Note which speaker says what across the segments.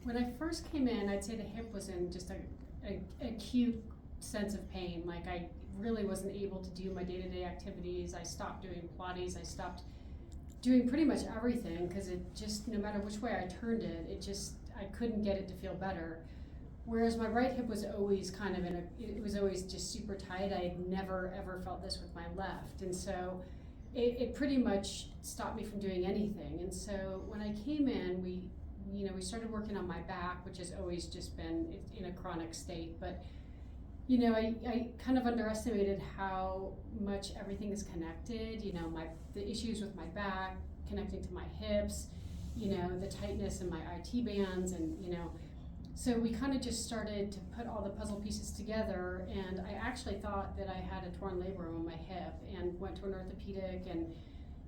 Speaker 1: When I first came in, I'd say the hip was in just a acute sense of pain. Like I really wasn't able to do my day-to-day activities. I stopped doing Pilates. I stopped doing pretty much everything because it just, no matter which way I turned it, I couldn't get it to feel better. Whereas my right hip was always kind of it was always just super tight. I had never ever felt this with my left. And so it pretty much stopped me from doing anything. And so when I came in, we started working on my back, which has always just been in a chronic state. But, I kind of underestimated how much everything is connected. The issues with my back, connecting to my hips, the tightness in my IT bands, and, so we kind of just started to put all the puzzle pieces together, and I actually thought that I had a torn labrum on my hip and went to an orthopedic, and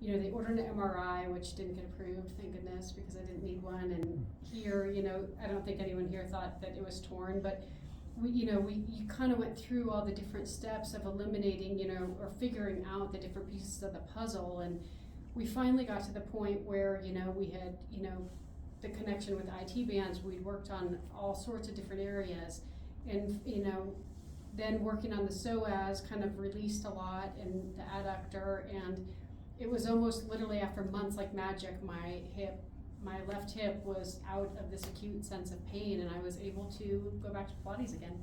Speaker 1: they ordered an MRI, which didn't get approved, thank goodness, because I didn't need one. And here, I don't think anyone here thought that it was torn, but you kind of went through all the different steps of eliminating, or figuring out the different pieces of the puzzle, and we finally got to the point where, we had, the connection with IT bands. We'd worked on all sorts of different areas, and then working on the psoas kind of released a lot, and the adductor, and it was almost literally after months, like magic, my left hip was out of this acute sense of pain, and I was able to go back to Pilates again.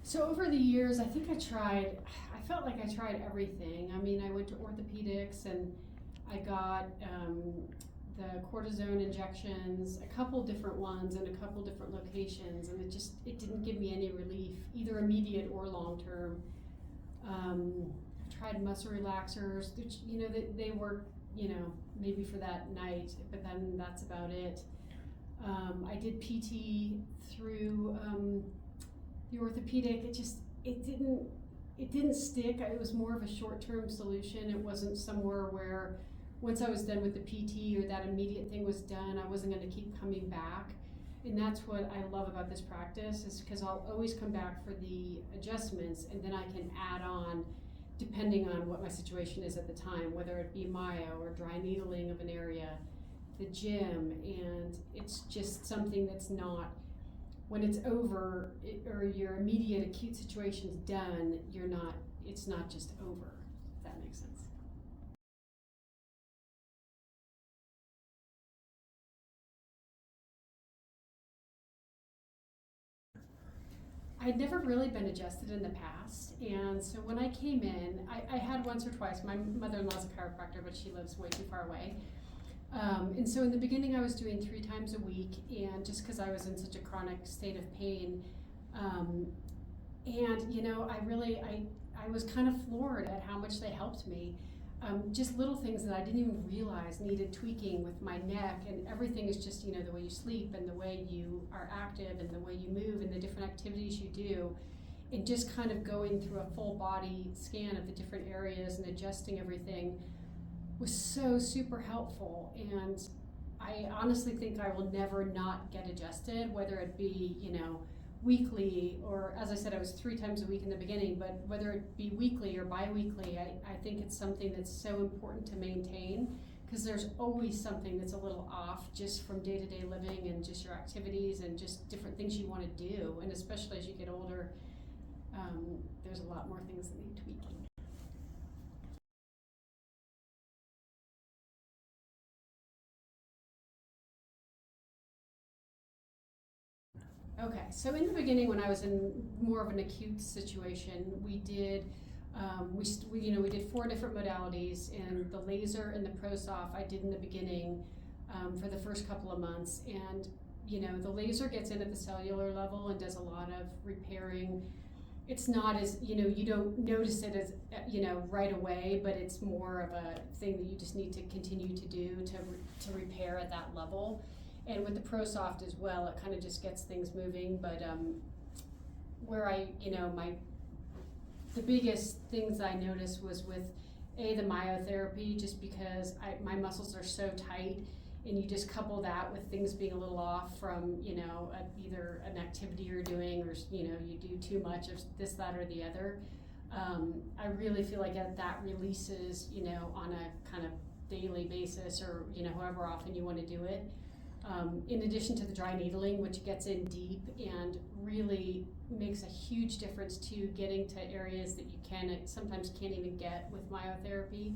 Speaker 1: So over the years, I think I felt like I tried everything. I mean, I went to orthopedics, and I got the cortisone injections, a couple different ones in a couple different locations, and it didn't give me any relief, either immediate or long-term. I've tried muscle relaxers, which, they work, maybe for that night, but then that's about it. I did PT through the orthopedic. It didn't stick. It was more of a short-term solution. It wasn't somewhere where once I was done with the PT or that immediate thing was done, I wasn't going to keep coming back. And that's what I love about this practice, is because I'll always come back for the adjustments, and then I can add on depending on what my situation is at the time, whether it be myo or dry needling of an area, the gym, and it's just something that's not, when it's over, or your immediate acute situation's done, it's not just over, if that makes sense. I'd never really been adjusted in the past, and so when I came in, I had once or twice. My mother-in-law's a chiropractor, but she lives way too far away. And so in the beginning I was doing 3 times a week, and just because I was in such a chronic state of pain, and I was kind of floored at how much they helped me. Just little things that I didn't even realize needed tweaking with my neck, and everything is just, the way you sleep and the way you are active and the way you move and the different activities you do, and just kind of going through a full body scan of the different areas and adjusting everything was so super helpful. And I honestly think I will never not get adjusted, whether it be, weekly, or as I said, I was 3 times a week in the beginning, but whether it be weekly or bi-weekly, I think it's something that's so important to maintain, because there's always something that's a little off just from day-to-day living and just your activities and just different things you want to do. And especially as you get older, there's a lot more things that need tweaking. Okay, so in the beginning, when I was in more of an acute situation, we did we did 4 different modalities, and the laser and the ProSoft I did in the beginning for the first couple of months. And the laser gets in at the cellular level and does a lot of repairing. It's not as, you don't notice it as, right away, but it's more of a thing that you just need to continue to do to repair at that level. And with the ProSoft as well, it kind of just gets things moving. But where the biggest things I noticed was with the myotherapy, just because my muscles are so tight, and you just couple that with things being a little off from, either an activity you're doing, or, you do too much of this, that, or the other. I really feel like that releases, on a kind of daily basis, or however often you want to do it. In addition to the dry needling, which gets in deep and really makes a huge difference to getting to areas that you sometimes can't even get with myotherapy.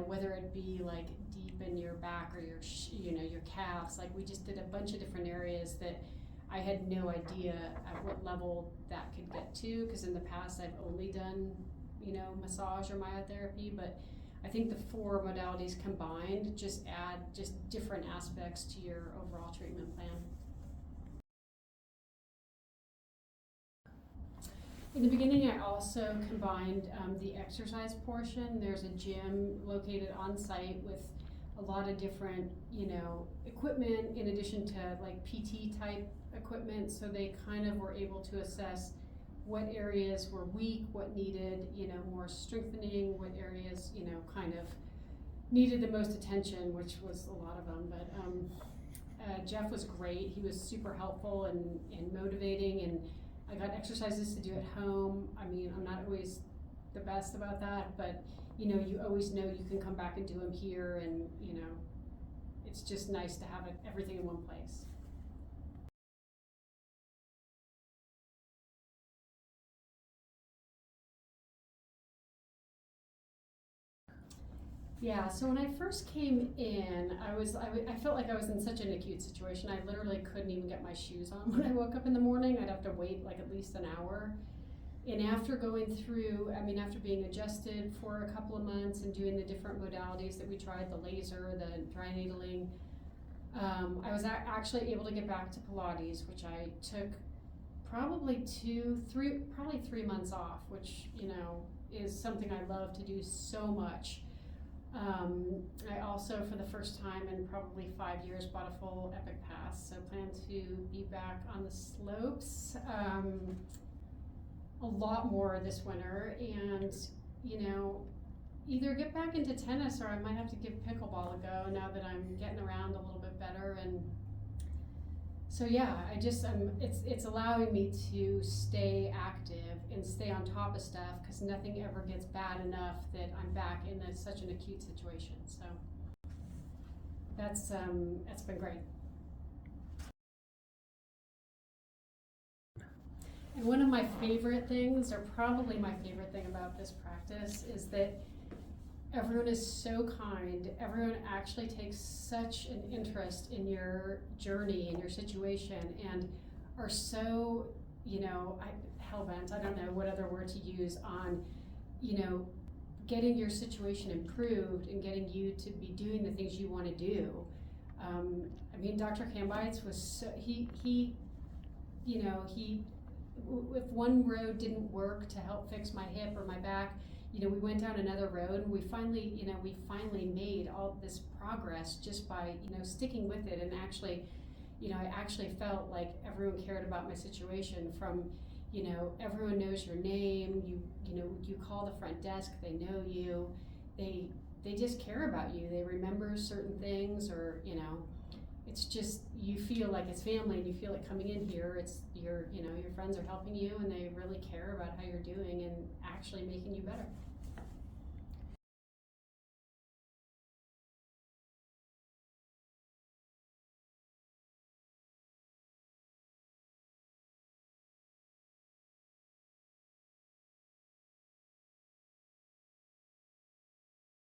Speaker 1: Whether it be like deep in your back or your calves. Like we just did a bunch of different areas that I had no idea at what level that could get to, because in the past I've only done massage or myotherapy, but I think the 4 modalities combined just add different aspects to your overall treatment plan. In the beginning, I also combined the exercise portion. There's a gym located on site with a lot of different, equipment in addition to like PT type equipment. So they kind of were able to assess what areas were weak, what needed, more strengthening, what areas, kind of needed the most attention, which was a lot of them. But Jeff was great. He was super helpful and motivating, and I got exercises to do at home. I mean, I'm not always the best about that, but you always know you can come back and do them here, and it's just nice to have everything in one place. Yeah, so when I first came in, I felt like I was in such an acute situation. I literally couldn't even get my shoes on when I woke up in the morning. I'd have to wait like at least an hour. And after going through, after being adjusted for a couple of months and doing the different modalities that we tried, the laser, the dry needling, I was actually able to get back to Pilates, which I took probably 3 months off, which, is something I love to do so much. I also, for the first time in probably 5 years, bought a full Epic Pass, so plan to be back on the slopes a lot more this winter, and either get back into tennis, or I might have to give pickleball a go now that I'm getting around a little bit better. And so yeah, it's allowing me to stay active and stay on top of stuff, because nothing ever gets bad enough that I'm back in such an acute situation. So that's been great. And one of my favorite things, or probably my favorite thing about this practice, is that everyone is so kind. Everyone actually takes such an interest in your journey and your situation, and are so, hell-bent, I don't know what other word to use, on, getting your situation improved and getting you to be doing the things you want to do. Dr. Kambeitz was so, if one road didn't work to help fix my hip or my back, we went down another road, and we finally made all this progress just by, sticking with it. And actually, I actually felt like everyone cared about my situation. From, everyone knows your name, you call the front desk, they know you, they just care about you, they remember certain things, or, it's just, you feel like it's family, and you feel like coming in here, it's your friends are helping you, and they really care about how you're doing and actually making you better.